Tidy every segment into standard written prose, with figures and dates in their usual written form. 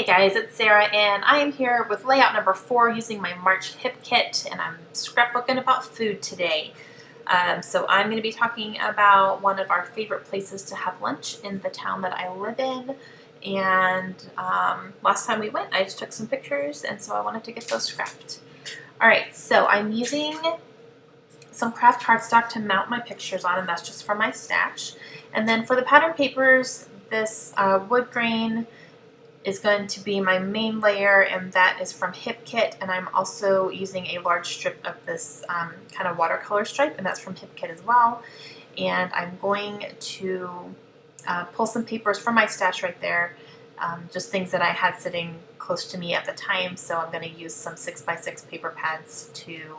guys, it's Sarah and I am here with layout number 4 using my March hip kit, and I'm scrapbooking about food today. So I'm going to be talking about one of our favorite places to have lunch in the town that I live in. And last time we went I just took some pictures, and so I wanted to get those scrapped. Alright, so I'm using some craft cardstock to mount my pictures on, and that's just from my stash. And then for the pattern papers, this wood grain is going to be my main layer, and that is from Hip Kit, and I'm also using a large strip of this kind of watercolor stripe, and that's from Hip Kit as well. And I'm going to pull some papers from my stash right there, just things that I had sitting close to me at the time, so I'm going to use some 6x6 paper pads to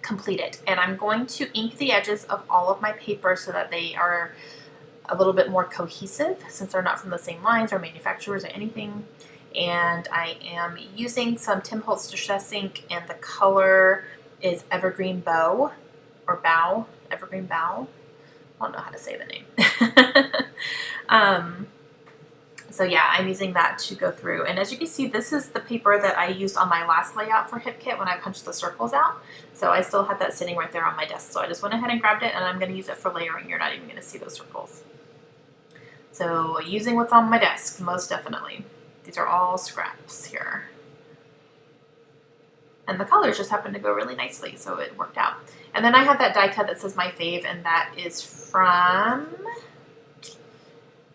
complete it. And I'm going to ink the edges of all of my papers so that they are a little bit more cohesive, since they're not from the same lines or manufacturers or anything. And I am using some Tim Holtz Distress ink, and the color is Evergreen Bow, or Bow, Evergreen Bow. I don't know how to say the name. So yeah, I'm using that to go through. And as you can see, this is the paper that I used on my last layout for Hip Kit when I punched the circles out. So I still had that sitting right there on my desk. So I just went ahead and grabbed it, and I'm going to use it for layering. You're not even going to see those circles. So using what's on my desk, most definitely. These are all scraps here. And the colors just happen to go really nicely, so it worked out. And then I have that die cut that says my fave, and that is from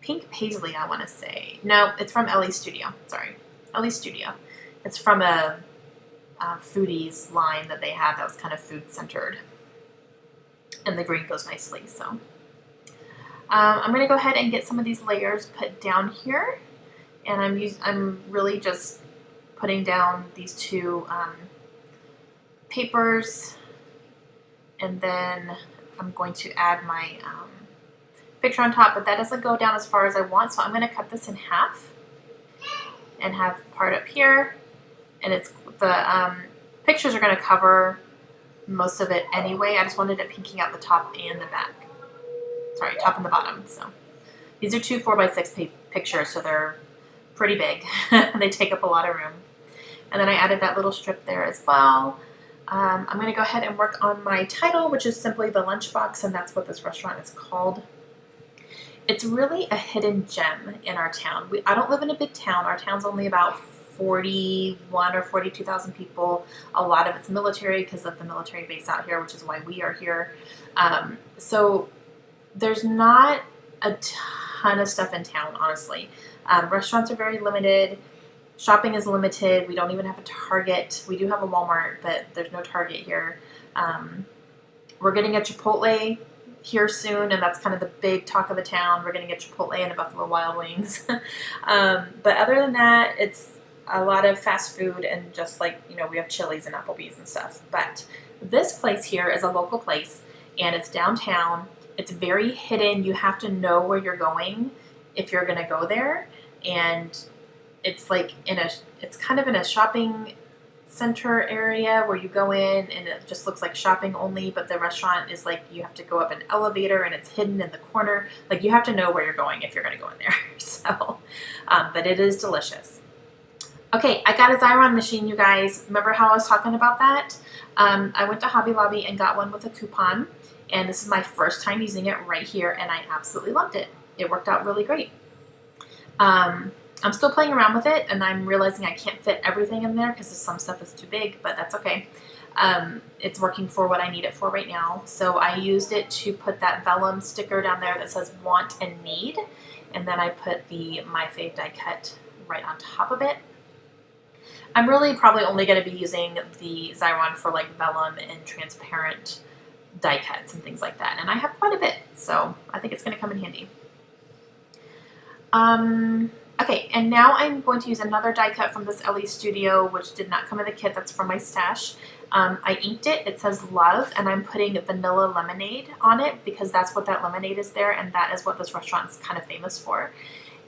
Pink Paisley, I want to say. No, it's from Ellie's Studio. Sorry, Ellie's Studio. It's from a foodies line that they had that was kind of food centered. And the green goes nicely, so. I'm going to go ahead and get some of these layers put down here, and I'm really just putting down these two papers, and then I'm going to add my picture on top, but that doesn't go down as far as I want, so I'm going to cut this in half and have part up here, and it's the pictures are going to cover most of it anyway. I just wanted it pinking out the top and the back. Sorry, top and the bottom. So these are two 4x6 pictures, so they're pretty big. They take up a lot of room. And then I added that little strip there as well. I'm going to go ahead and work on my title, which is simply The Lunchbox, and that's what this restaurant is called. It's really a hidden gem in our town. I don't live in a big town. Our town's only about 41 or 42,000 people. A lot of it's military because of the military base out here, which is why we are here. So there's not a ton of stuff in town, honestly. Restaurants are very limited. Shopping is limited. We don't even have a Target. We do have a Walmart, but there's no Target here. We're getting a Chipotle here soon, and that's kind of the big talk of the town. We're going to get Chipotle and a Buffalo Wild Wings. But other than that, it's a lot of fast food, and just like, you know, we have Chili's and Applebee's and stuff. But this place here is a local place, and it's downtown. It's very hidden. You have to know where you're going if you're going to go there. And it's like it's kind of in a shopping center area where you go in and it just looks like shopping only, but the restaurant is like, you have to go up an elevator and it's hidden in the corner. Like, you have to know where you're going if you're going to go in there. So, but it is delicious. Okay, I got a Xyron machine, you guys. Remember how I was talking about that? I went to Hobby Lobby and got one with a coupon. And this is my first time using it right here, and I absolutely loved it. It worked out really great. I'm still playing around with it, and I'm realizing I can't fit everything in there because some stuff is too big, but that's okay. It's working for what I need it for right now. So I used it to put that vellum sticker down there that says want and need, and then I put the My Fave die cut right on top of it. I'm really probably only going to be using the Xyron for like vellum and transparent die cuts and things like that, and I have quite a bit, so I think it's going to come in handy. Okay, and now I'm going to use another die cut from this Ellie's Studio, which did not come in the kit. That's from my stash. I inked it. It says Love, and I'm putting vanilla lemonade on it because that's what that lemonade is there, and that is what this restaurant is kind of famous for.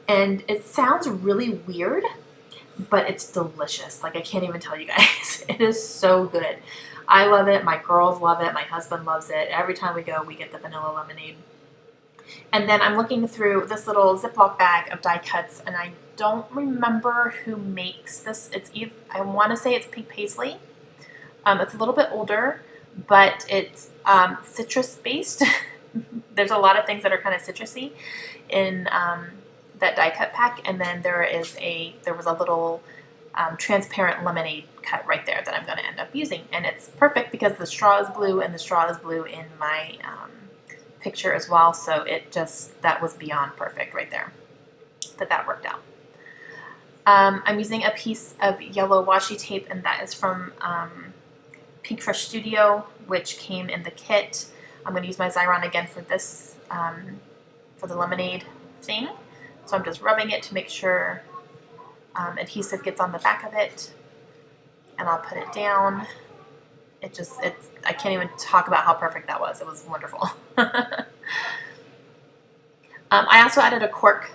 And it sounds really weird, but it's delicious. Like, I can't even tell you guys. It is so good. I love it. My girls love it. My husband loves it. Every time we go, we get the vanilla lemonade. And then I'm looking through this little Ziploc bag of die cuts, and I don't remember who makes this. I want to say it's Pink Paisley. It's a little bit older, but it's citrus based. There's a lot of things that are kind of citrusy in that die cut pack, and then there was a little transparent lemonade cut right there that I'm going to end up using, and it's perfect because the straw is blue, and the straw is blue in my picture as well. So that was beyond perfect right there. That worked out. I'm using a piece of yellow washi tape, and that is from Pinkfresh Studio, which came in the kit. I'm going to use my Xyron again for this, for the lemonade thing. So I'm just rubbing it to make sure adhesive gets on the back of it, and I'll put it down. I can't even talk about how perfect that was. It was wonderful. I also added a cork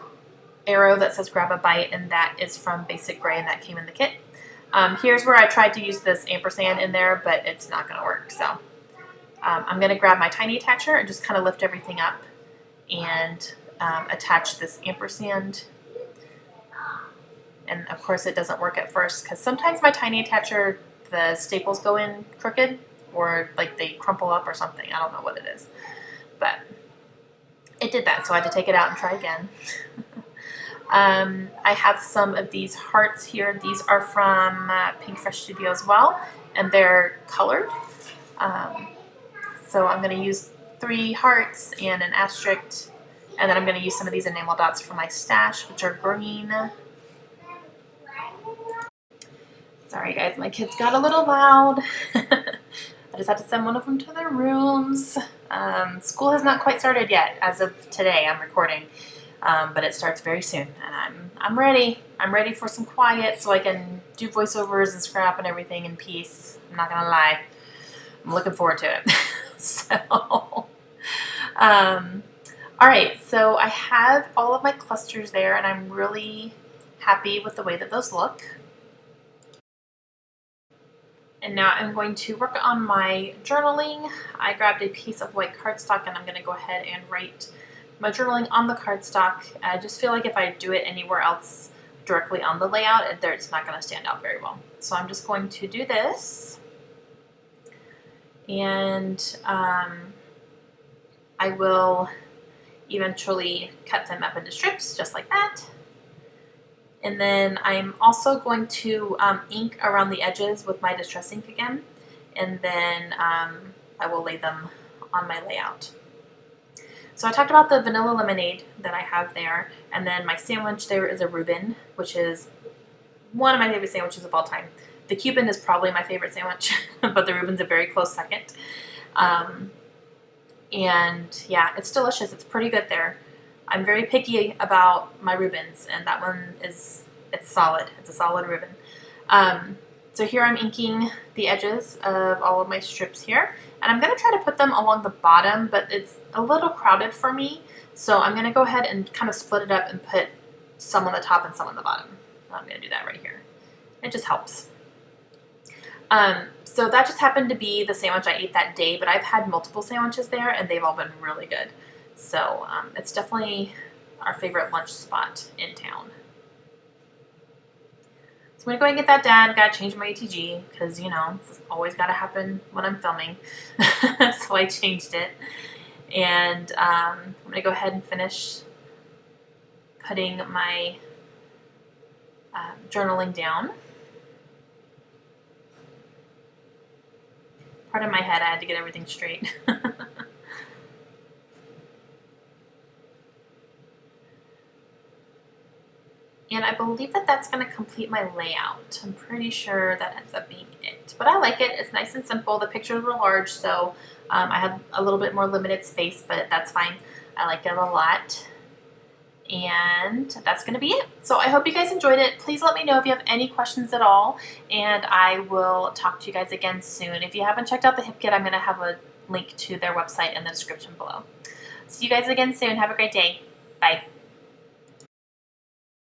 arrow that says grab a bite, and that is from Basic Gray, and that came in the kit. Here's where I tried to use this ampersand in there, but it's not going to work. So I'm going to grab my tiny attacher and just kind of lift everything up and attach this ampersand. And of course it doesn't work at first because sometimes my tiny attacher, the staples go in crooked, or like they crumple up or something. I don't know what it is, but it did that, so I had to take it out and try again. I have some of these hearts here. These are from Pinkfresh Studio as well, and they're colored. So I'm going to use 3 hearts and an asterisk, and then I'm going to use some of these enamel dots from my stash, which are green. Sorry guys, my kids got a little loud. I just had to send one of them to their rooms. School has not quite started yet. As of today, I'm recording. But it starts very soon, and I'm ready. I'm ready for some quiet so I can do voiceovers and scrap and everything in peace. I'm not gonna lie. I'm looking forward to it. Alright, so I have all of my clusters there, and I'm really happy with the way that those look. And now I'm going to work on my journaling. I grabbed a piece of white cardstock, and I'm going to go ahead and write my journaling on the cardstock. I just feel like if I do it anywhere else directly on the layout, it's not going to stand out very well. So I'm just going to do this, and I will eventually cut them up into strips just like that. And then I'm also going to ink around the edges with my Distress ink again, and then I will lay them on my layout. So I talked about the vanilla lemonade that I have there, and then my sandwich there is a Reuben, which is one of my favorite sandwiches of all time. The Cuban is probably my favorite sandwich, but the Reuben's a very close second. And yeah, it's delicious. It's pretty good there. I'm very picky about my Reubens, and that one it's solid. It's a solid Reuben. So here I'm inking the edges of all of my strips here, and I'm going to try to put them along the bottom, but it's a little crowded for me, so I'm going to go ahead and kind of split it up and put some on the top and some on the bottom. I'm going to do that right here. It just helps. So that just happened to be the sandwich I ate that day, but I've had multiple sandwiches there, and they've all been really good. So it's definitely our favorite lunch spot in town. So I'm going to go ahead and get that done. Got to change my ATG because, you know, it's always got to happen when I'm filming. So I changed it. And I'm going to go ahead and finish putting my journaling down. Pardon my head, I had to get everything straight. And I believe that that's going to complete my layout. I'm pretty sure that ends up being it. But I like it. It's nice and simple. The pictures were large, so I had a little bit more limited space, but that's fine. I like it a lot. And that's going to be it. So I hope you guys enjoyed it. Please let me know if you have any questions at all, and I will talk to you guys again soon. If you haven't checked out the Hip Kit, I'm going to have a link to their website in the description below. See you guys again soon. Have a great day. Bye.